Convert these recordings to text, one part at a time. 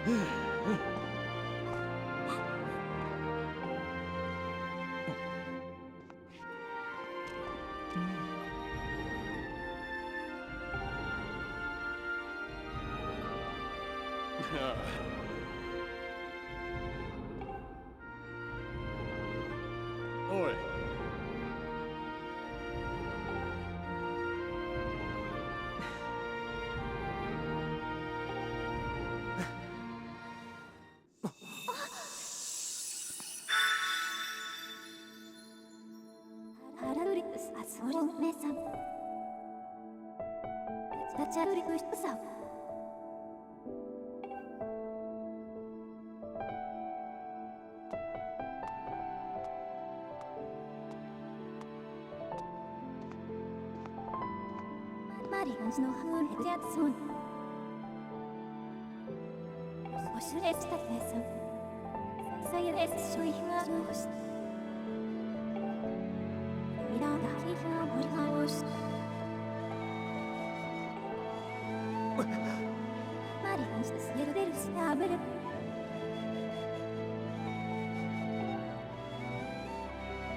おい。ハラウリクスアソロンメさん。チャチャウリクスさん。マリガンジのハウレジャツソン。おしゅれしたメさん。サイレスショイハーモス。ミラーダヒハーモリハウス。マリガンジスゲルベルスターベル。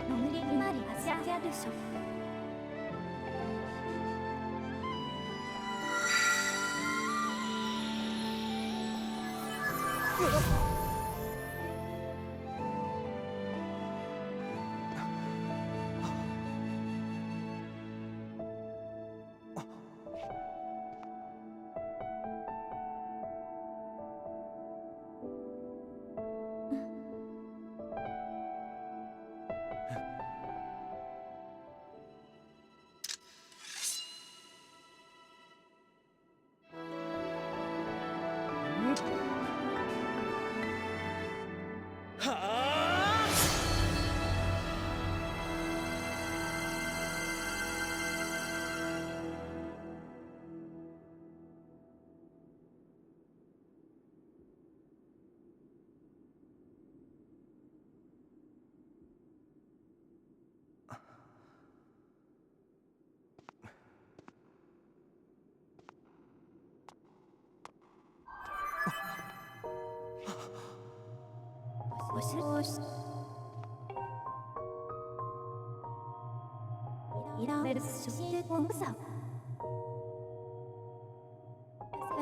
ノムリギマリガジャジャルショ。おしおし。イラベルスシュシコンサ。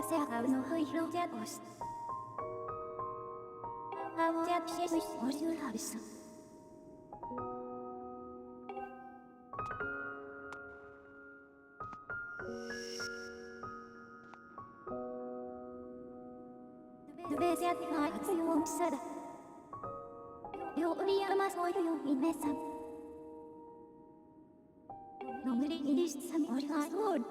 セアハウのフイロジャコス。ハウジャクシスオシュハビス。ドベジャティハイツヨンサダ。料理山そういうイメさん。ノムリギリスサミオリハイオール。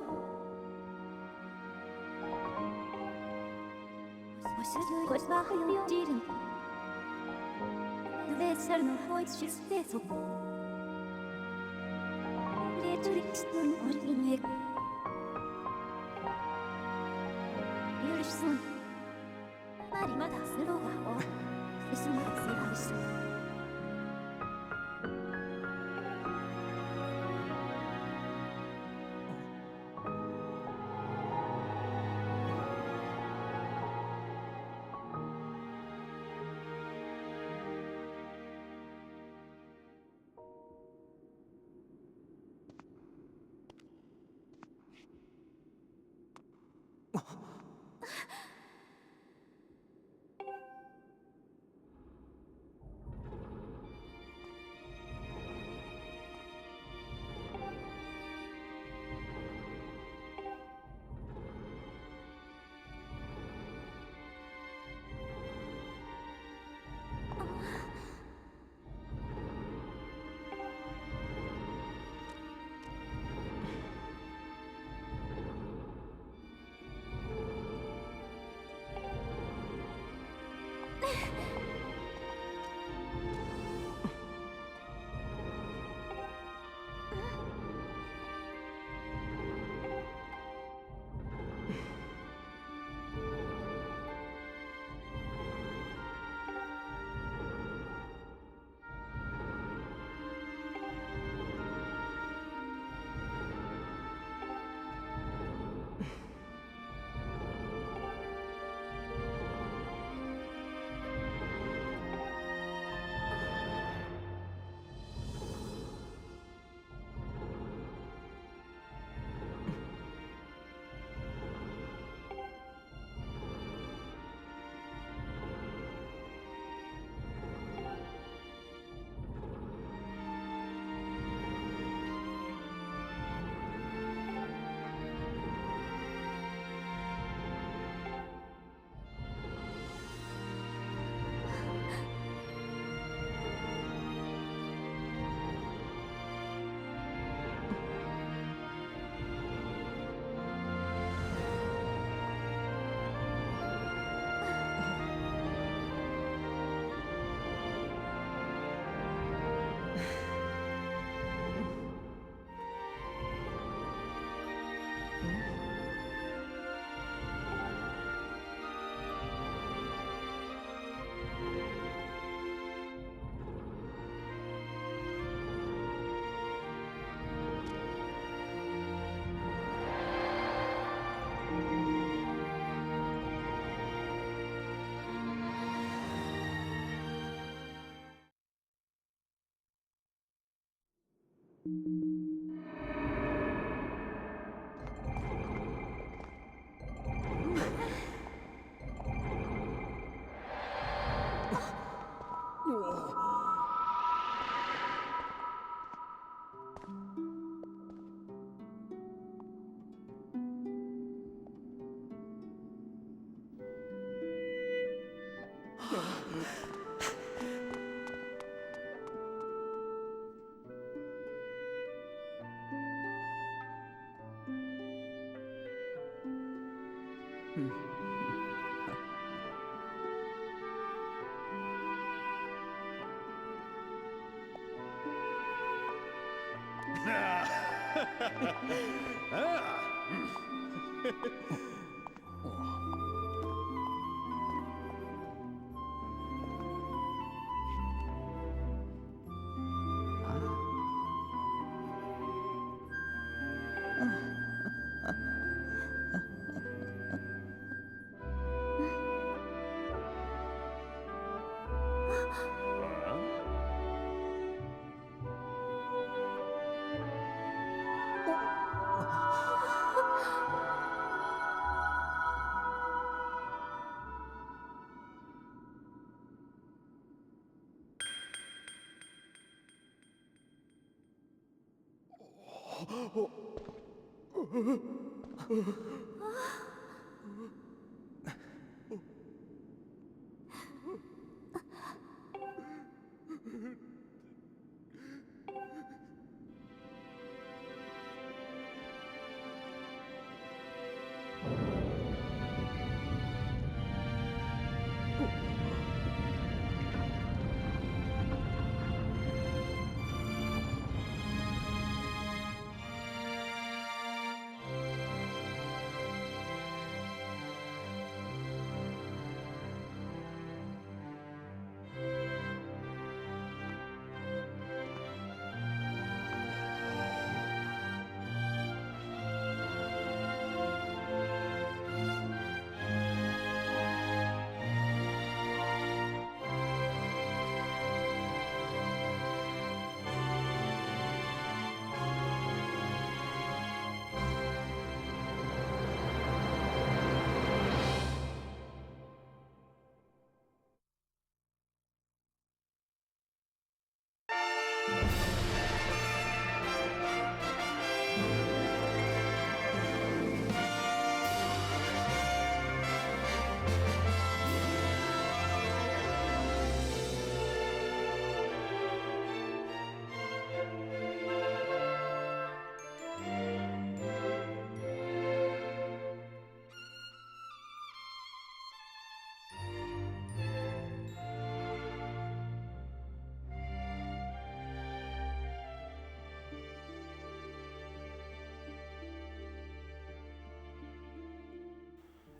おしゅうコスバハヨヨジルン。ドベサルのホイツシステソ。レトリックストンオリギメグ。ユルシソン。マリマダスローガーを。スマッツヤビス。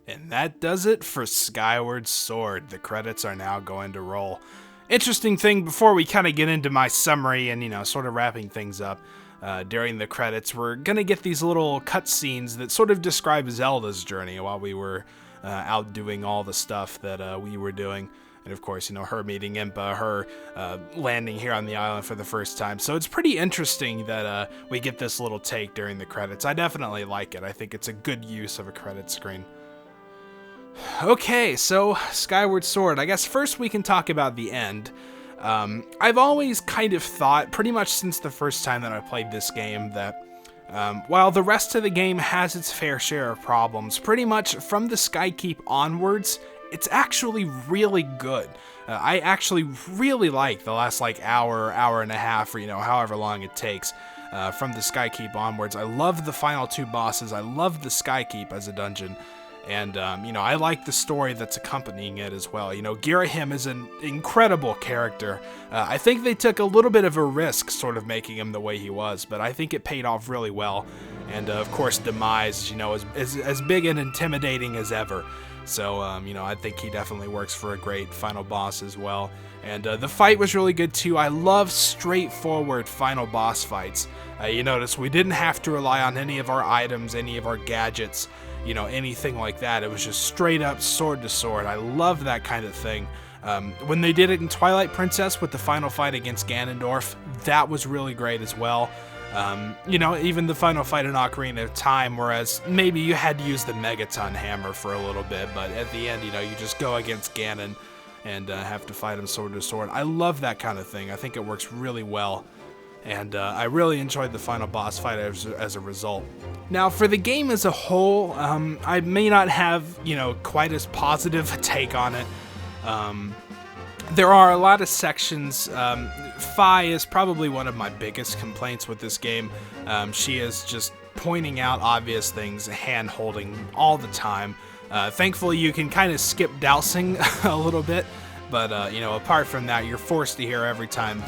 And that does it for Skyward Sword. The credits are now going to roll. Interesting thing before we kind of get into my summary and, sort of wrapping things up, during the credits, we're going to get these little cutscenes that sort of describe Zelda's journey while we were out doing all the stuff that we were doing. And of course, her meeting Impa, her landing here on the island for the first time. So it's pretty interesting that we get this little take during the credits. I definitely like it. I think it's a good use of a credit screen. Okay, so Skyward Sword. I guess first we can talk about the end. I've always kind of thought, pretty much since the first time that I played this game, that while the rest of the game has its fair share of problems, pretty much from the Skykeep onwards, it's actually really good. I actually really like the last hour and a half, or however long it takes from the Skykeep onwards. I love the final two bosses. I love the Skykeep as a dungeon. And, I like the story that's accompanying it as well. Girahim is an incredible character. I think they took a little bit of a risk sort of making him the way he was, but I think it paid off really well. And, of course, Demise, is as big and intimidating as ever. So, I think he definitely works for a great final boss as well. And the fight was really good too. I love straightforward final boss fights. You notice we didn't have to rely on any of our items, any of our gadgets, anything like that. It was just straight up sword to sword. I love that kind of thing. When they did it in Twilight Princess with the final fight against Ganondorf, that was really great as well. You know, even the final fight in Ocarina of Time, whereas maybe you had to use the Megaton hammer for a little bit, but at the end, you know, you just go against Ganon and have to fight him sword to sword. I love that kind of thing. I think it works really well, and I really enjoyed the final boss fight as a result. Now, for the game as a whole, I may not have, you know, quite as positive a take on it. There are a lot of sections. Fi is probably one of my biggest complaints with this game. She is just pointing out obvious things, hand-holding all the time. Thankfully, you can kind of skip dousing a little bit, but you know, apart from that, you're forced to hear every time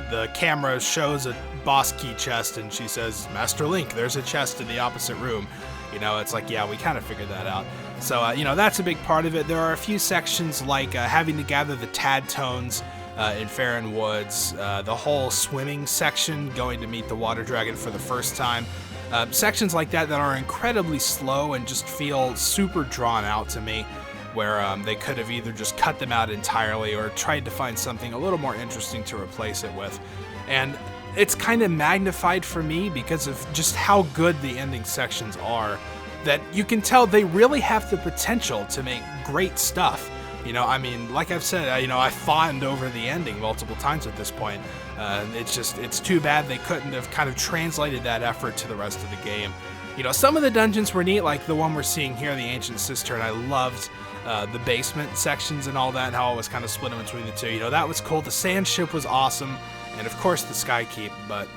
the camera shows a boss key chest and she says, "Master Link, there's a chest in the opposite room." You know, it's like, yeah, we kind of figured that out. So, you know, that's a big part of it. There are a few sections like having to gather the Tad Tones in Faron Woods, the whole swimming section, going to meet the water dragon for the first time. Sections like that are incredibly slow and just feel super drawn out to me, where they could have either just cut them out entirely or tried to find something a little more interesting to replace it with. And it's kind of magnified for me because of just how good the ending sections are, that you can tell they really have the potential to make great stuff. You know, I mean, like I've said, you know, I fawned over the ending multiple times at this point. It's too bad they couldn't have kind of translated that effort to the rest of the game. You know, some of the dungeons were neat, like the one we're seeing here, the Ancient Cistern. I loved the basement sections and all that, and how it was kind of split in between the two. You know, that was cool. The sand ship was awesome, and of course the Sky Keep, but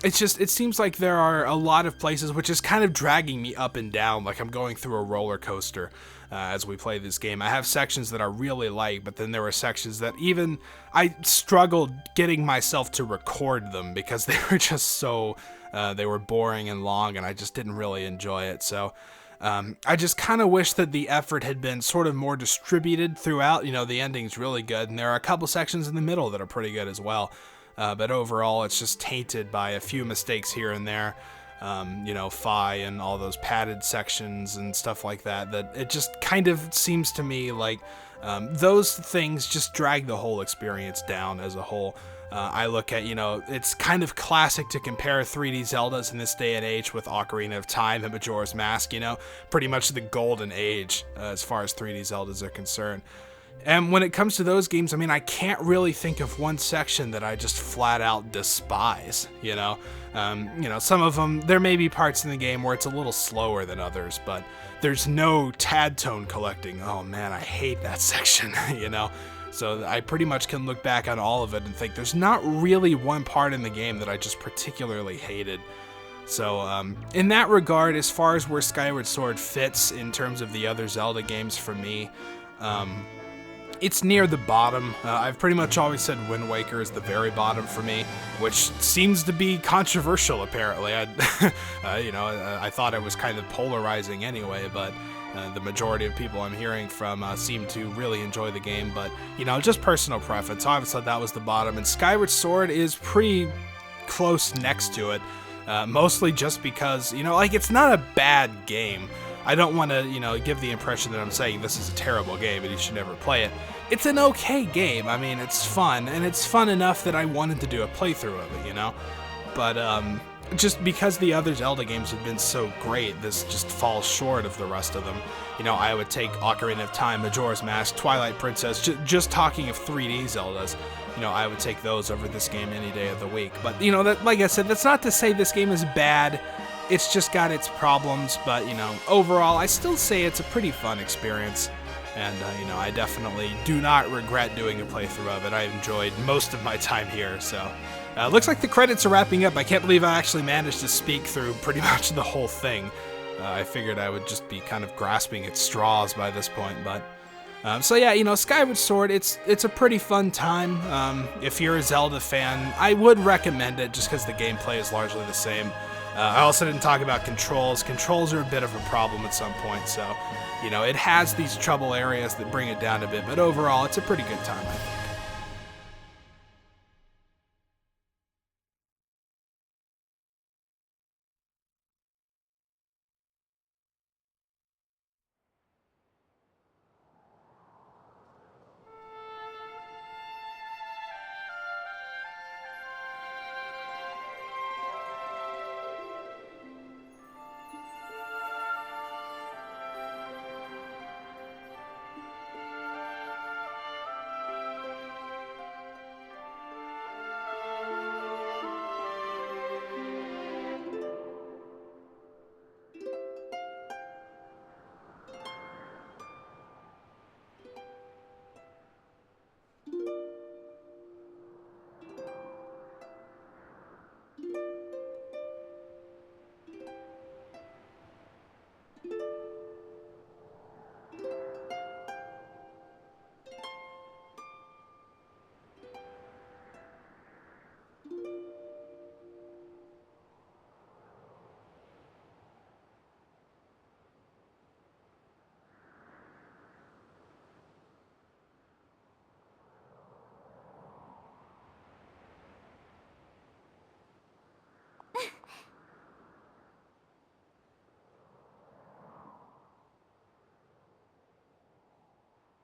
it seems like there are a lot of places which is kind of dragging me up and down, like I'm going through a roller coaster as we play this game. I have sections that I really like, but then there were sections that even I struggled getting myself to record them because they were just so, they were boring and long, and I just didn't really enjoy it. So I just kind of wish that the effort had been sort of more distributed throughout. You know, the ending's really good, and there are a couple sections in the middle that are pretty good as well. But overall, it's just tainted by a few mistakes here and there. You know, Fi and all those padded sections and stuff like that, that it just kind of seems to me like those things just drag the whole experience down as a whole. I look at, you know, it's kind of classic to compare 3D Zeldas in this day and age with Ocarina of Time and Majora's Mask, you know, pretty much the golden age as far as 3D Zeldas are concerned. And when it comes to those games, I mean, I can't really think of one section that I just flat out despise, you know? You know, some of them, there may be parts in the game where it's a little slower than others, but there's no Tad Tone collecting. Oh man, I hate that section, you know? So I pretty much can look back on all of it and think there's not really one part in the game that I just particularly hated. So in that regard, as far as where Skyward Sword fits in terms of the other Zelda games for me, it's near the bottom. I've pretty much always said Wind Waker is the very bottom for me, which seems to be controversial apparently. You know, I thought it was kind of polarizing anyway, but the majority of people I'm hearing from seem to really enjoy the game, but, you know, just personal preference. I always thought that was the bottom, and Skyward Sword is pretty close next to it, mostly just because, you know, like, it's not a bad game. I don't want to, you know, give the impression that I'm saying this is a terrible game and you should never play it. It's an okay game. I mean, it's fun, and it's fun enough that I wanted to do a playthrough of it, you know? But, just because the other Zelda games have been so great, this just falls short of the rest of them. You know, I would take Ocarina of Time, Majora's Mask, Twilight Princess, just talking of 3D Zeldas, you know, I would take those over this game any day of the week. But, you know, that, like I said, that's not to say this game is bad. It's just got its problems, but, you know, overall, I still say it's a pretty fun experience. And, you know, I definitely do not regret doing a playthrough of it. I enjoyed most of my time here, so. Looks like the credits are wrapping up. I can't believe I actually managed to speak through pretty much the whole thing. I figured I would just be kind of grasping at straws by this point, but. So yeah, you know, Skyward Sword, it's a pretty fun time. If you're a Zelda fan, I would recommend it just because the gameplay is largely the same. I also didn't talk about controls. Controls are a bit of a problem at some point, so, you know, it has these trouble areas that bring it down a bit, but overall, it's a pretty good time, I think.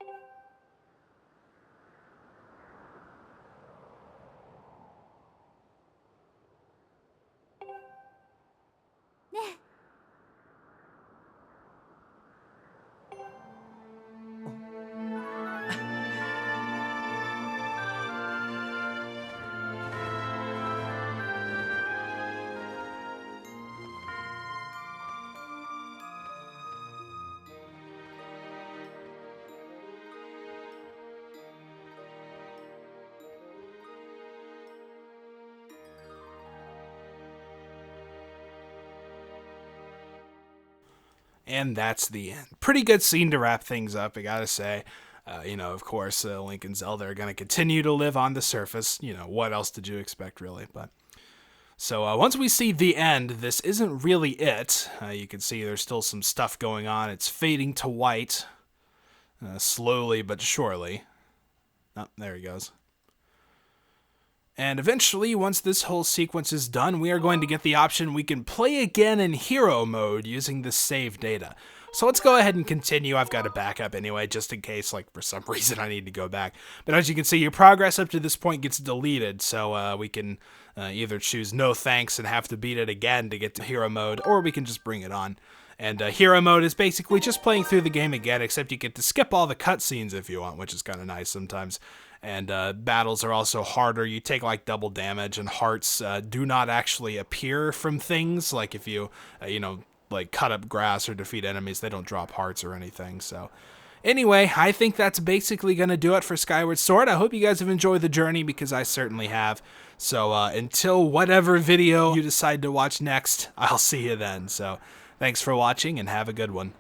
ね And that's the end. Pretty good scene to wrap things up, I gotta say. Of course, Link and Zelda are going to continue to live on the surface. What else did you expect, really? But so once we see the end, this isn't really it. You can see there's still some stuff going on. It's fading to white, slowly but surely. Oh, there he goes. And eventually, once this whole sequence is done, we are going to get the option we can play again in hero mode using the save data. So let's go ahead and continue. I've got a backup anyway, just in case, for some reason I need to go back. But as you can see, your progress up to this point gets deleted, so we can either choose no thanks and have to beat it again to get to hero mode, or we can just bring it on. And hero mode is basically just playing through the game again, except you get to skip all the cutscenes if you want, which is kind of nice sometimes. And battles are also harder. You take double damage, and hearts do not actually appear from things. Like if you, cut up grass or defeat enemies, they don't drop hearts or anything. So anyway, I think that's basically going to do it for Skyward Sword. I hope you guys have enjoyed the journey, because I certainly have. So until whatever video you decide to watch next, I'll see you then. So thanks for watching, and have a good one.